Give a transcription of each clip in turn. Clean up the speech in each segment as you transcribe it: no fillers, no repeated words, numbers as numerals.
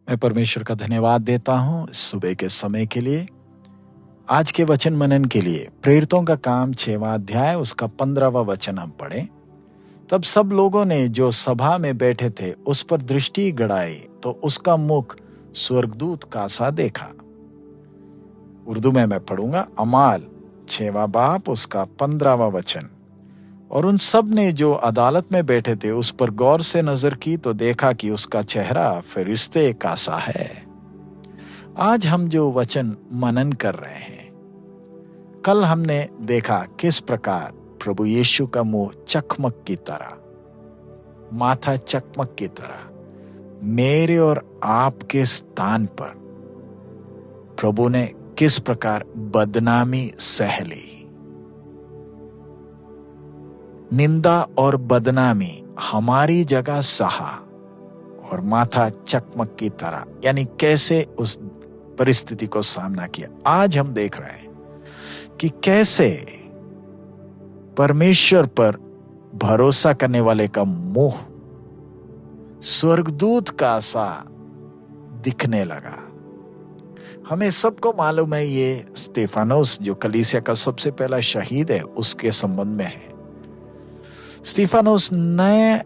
मैं परमेश्वर का धन्यवाद देता हूँ इस सुबह के समय के लिए। आज के वचन मनन के लिए प्रेरितों का काम 6वां अध्याय उसका 15वां वचन हम पढ़ें। तब सब लोगों ने जो सभा में बैठे थे उस पर दृष्टि गड़ाई तो उसका मुख स्वर्गदूत का सा देखा। उर्दू में मैं पढ़ूंगा। अमाल 6वां बाब उसका 15वां वचन। और उन सब ने जो अदालत में बैठे थे उस पर गौर से नजर की तो देखा कि उसका चेहरा फरिश्ते का सा है। आज हम जो वचन मनन कर रहे हैं, कल हमने देखा किस प्रकार प्रभु यीशु का मुंह चकमक की तरह, माथा चकमक की तरह मेरे और आपके स्थान पर प्रभु ने किस प्रकार बदनामी सह ली। निंदा और बदनामी हमारी जगह सहा और माथा चकमक की तरह, यानी कैसे उस परिस्थिति को सामना किया। आज हम देख रहे हैं कि कैसे परमेश्वर पर भरोसा करने वाले का मुंह स्वर्गदूत का सा दिखने लगा। हमें सबको मालूम है ये स्तेफानोस जो कलीसिया का सबसे पहला शहीद है उसके संबंध में है। स्तेफानोस नए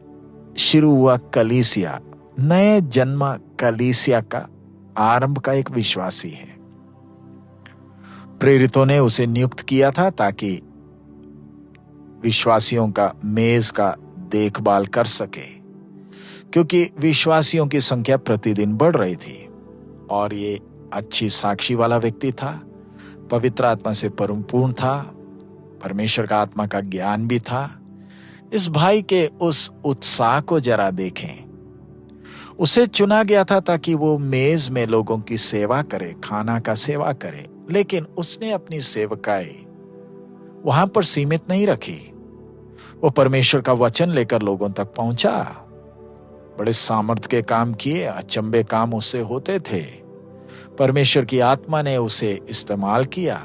शुरू हुआ कलीसिया, नए जन्मा कलीसिया का आरंभ का एक विश्वासी है। प्रेरितों ने उसे नियुक्त किया था ताकि विश्वासियों का मेज का देखभाल कर सके, क्योंकि विश्वासियों की संख्या प्रतिदिन बढ़ रही थी और ये अच्छी साक्षी वाला व्यक्ति था, पवित्र आत्मा से परिपूर्ण था, परमेश्वर का आत्मा का ज्ञान भी था। इस भाई के उस उत्साह को जरा देखें। उसे चुना गया था ताकि वो मेज में लोगों की सेवा करे, खाना का सेवा करे, लेकिन उसने अपनी सेवकाई वहां पर सीमित नहीं रखी। वो परमेश्वर का वचन लेकर लोगों तक पहुंचा। बड़े सामर्थ के काम किए, अचंबे काम उससे होते थे। परमेश्वर की आत्मा ने उसे इस्तेमाल किया।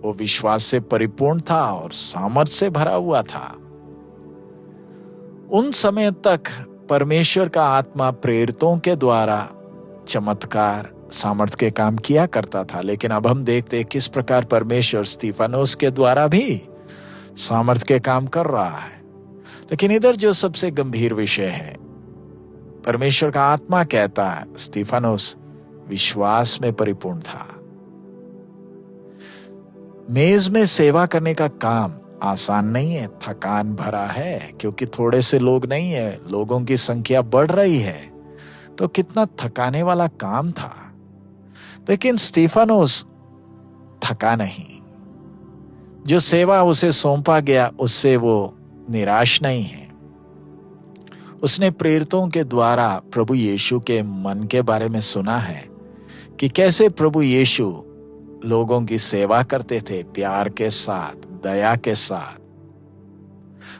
वो विश्वास से परिपूर्ण था और सामर्थ से भरा हुआ था। उन समय तक परमेश्वर का आत्मा प्रेरितों के द्वारा चमत्कार, सामर्थ के काम किया करता था, लेकिन अब हम देखते किस प्रकार परमेश्वर स्तिफानोस के द्वारा भी सामर्थ के काम कर रहा है। लेकिन इधर जो सबसे गंभीर विषय है, परमेश्वर का आत्मा कहता है स्तिफानोस विश्वास में परिपूर्ण था। मेज में सेवा करने का काम आसान नहीं है, थकान भरा है, क्योंकि थोड़े से लोग नहीं है, लोगों की संख्या बढ़ रही है, तो कितना थकाने वाला काम था। लेकिन स्तिफानोस थका नहीं। जो सेवा उसे सौंपा गया उससे वो निराश नहीं है। उसने प्रेरितों के द्वारा प्रभु यीशु के मन के बारे में सुना है कि कैसे प्रभु यीशु लोगों की सेवा करते थे, प्यार के साथ, दया के साथ।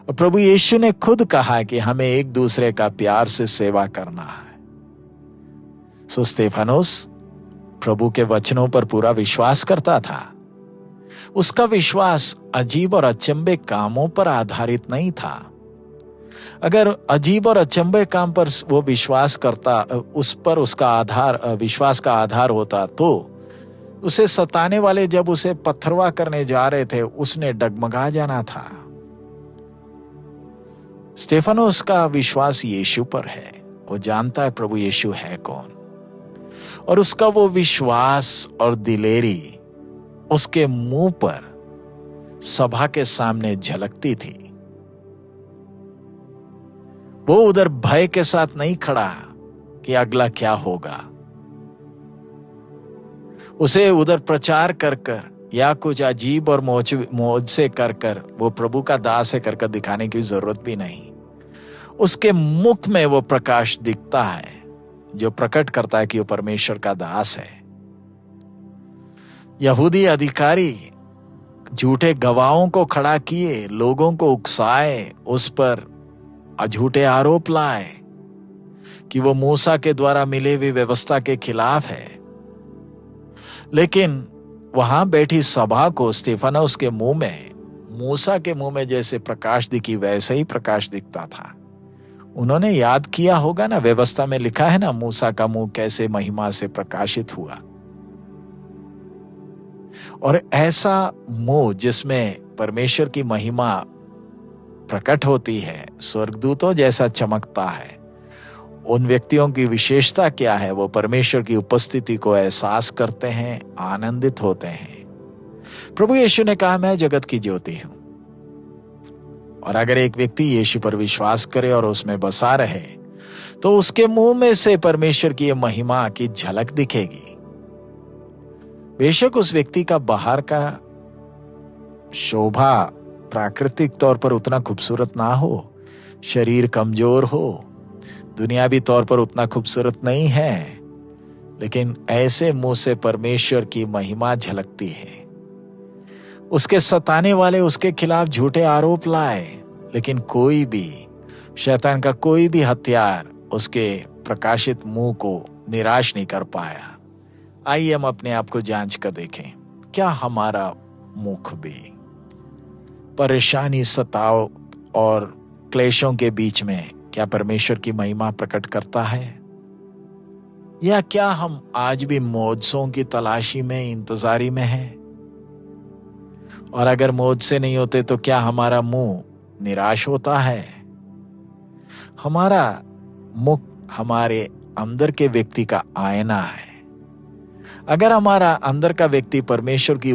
और प्रभु यीशु ने खुद कहा कि हमें एक दूसरे का प्यार से सेवा करना है। सो स्तेफानोस प्रभु के वचनों पर पूरा विश्वास करता था। उसका विश्वास अजीब और अचंबे कामों पर आधारित नहीं था। अगर अजीब और अचंबे काम पर वो विश्वास करता, उस पर उसका आधार, विश्वास का आधार होता, तो उसे सताने वाले जब उसे पत्थरवा करने जा रहे थे उसने डगमगा जाना था। स्तेफानोस का विश्वास यीशु पर है। वो जानता है प्रभु यीशु है कौन, और उसका वो विश्वास और दिलेरी उसके मुंह पर सभा के सामने झलकती थी। वो उधर भय के साथ नहीं खड़ा कि अगला क्या होगा। उसे उधर प्रचार कर कर या कुछ अजीब और मौज से कर कर वो प्रभु का दास है कर दिखाने की जरूरत भी नहीं। उसके मुख में वो प्रकाश दिखता है जो प्रकट करता है कि वो परमेश्वर का दास है। यहूदी अधिकारी झूठे गवाहों को खड़ा किए, लोगों को उकसाए, उस पर झूठे आरोप लाए कि वो मूसा के द्वारा मिले हुई व्यवस्था के खिलाफ है। लेकिन वहां बैठी सभा को स्तेफानोस के मुंह में, मूसा के मुंह में जैसे प्रकाश दिखी वैसे ही प्रकाश दिखता था। उन्होंने याद किया होगा ना, व्यवस्था में लिखा है ना, मूसा का मुंह कैसे महिमा से प्रकाशित हुआ। और ऐसा मुंह जिसमें परमेश्वर की महिमा प्रकट होती है, स्वर्गदूतों जैसा चमकता है, उन व्यक्तियों की विशेषता क्या है? वो परमेश्वर की उपस्थिति को एहसास करते हैं, आनंदित होते हैं। प्रभु यीशु ने कहा, मैं जगत की ज्योति हूं। और अगर एक व्यक्ति यीशु पर विश्वास करे और उसमें बसा रहे, तो उसके मुंह में से परमेश्वर की महिमा की झलक दिखेगी। बेशक उस व्यक्ति का बाहर का शोभा प्राकृतिक तौर पर उतना खूबसूरत ना हो, शरीर कमजोर हो, दुनियावी तौर पर उतना खूबसूरत नहीं है, लेकिन ऐसे मुंह से परमेश्वर की महिमा झलकती है। उसके सताने वाले उसके खिलाफ झूठे आरोप लाए, लेकिन कोई भी शैतान का कोई भी हथियार उसके प्रकाशित मुंह को निराश नहीं कर पाया। आइए हम अपने आप को जांच कर देखें, क्या हमारा मुख भी परेशानी, सताव और क्लेशों के बीच में क्या परमेश्वर की महिमा प्रकट करता है? या क्या हम आज भी मौजों की तलाशी में, इंतजारी में हैं? और अगर मौज से नहीं होते तो क्या हमारा मुंह निराश होता है? हमारा मुख हमारे अंदर के व्यक्ति का आईना है। अगर हमारा अंदर का व्यक्ति परमेश्वर की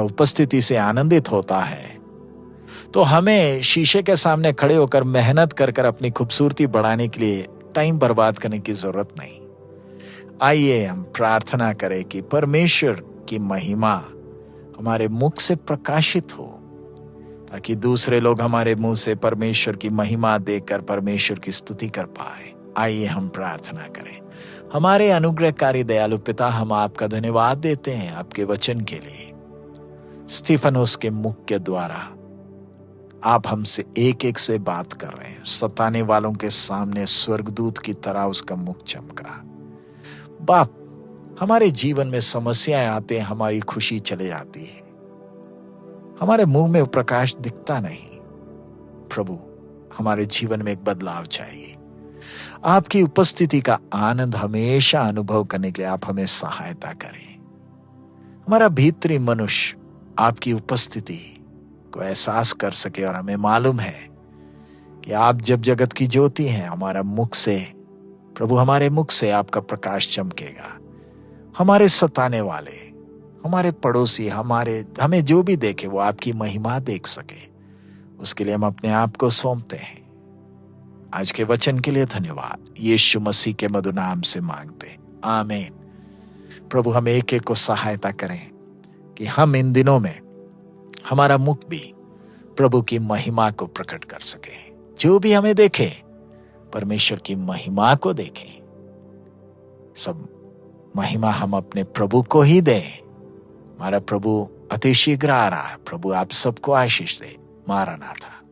उपस्थिति से आनंदित होता है, तो हमें शीशे के सामने खड़े होकर मेहनत कर कर अपनी खूबसूरती बढ़ाने के लिए टाइम बर्बाद करने की जरूरत नहीं। आइए हम प्रार्थना करें कि परमेश्वर की महिमा हमारे मुख से प्रकाशित हो, ताकि दूसरे लोग हमारे मुंह से परमेश्वर की महिमा देखकर परमेश्वर की स्तुति कर पाए। आइए हम प्रार्थना करें। हमारे अनुग्रहकारी दयालु पिता, हम आपका धन्यवाद देते हैं आपके वचन के लिए। स्तिफनुस के मुख के द्वारा आप हमसे एक एक से बात कर रहे हैं। सताने वालों के सामने स्वर्गदूत की तरह उसका मुख चमका। बाप, हमारे जीवन में समस्याएं आते हैं, हमारी खुशी चले जाती है, हमारे मुंह में प्रकाश दिखता नहीं। प्रभु, हमारे जीवन में एक बदलाव चाहिए। आपकी उपस्थिति का आनंद हमेशा अनुभव करने के लिए आप हमें सहायता करें। हमारा भीतरी मनुष्य आपकी उपस्थिति को एहसास कर सके और हमें मालूम है कि आप जब जगत की ज्योति हैं, हमारा मुख से, प्रभु, हमारे मुख से आपका प्रकाश चमकेगा। हमारे सताने वाले, हमारे पड़ोसी, हमें जो भी देखे वो आपकी महिमा देख सके, उसके लिए हम अपने आप को सौंपते हैं। आज के वचन के लिए धन्यवाद, यीशु मसीह के मधुर नाम से मांगते हैं, आमीन। प्रभु, हम एक एक को सहायता करें कि हम इन दिनों में हमारा मुख भी प्रभु की महिमा को प्रकट कर सके। जो भी हमें देखे, परमेश्वर की महिमा को देखें। सब महिमा हम अपने प्रभु को ही दें। हमारा प्रभु अति शीघ्र आ रहा है। प्रभु आप सबको आशीष दे। मारानाथा।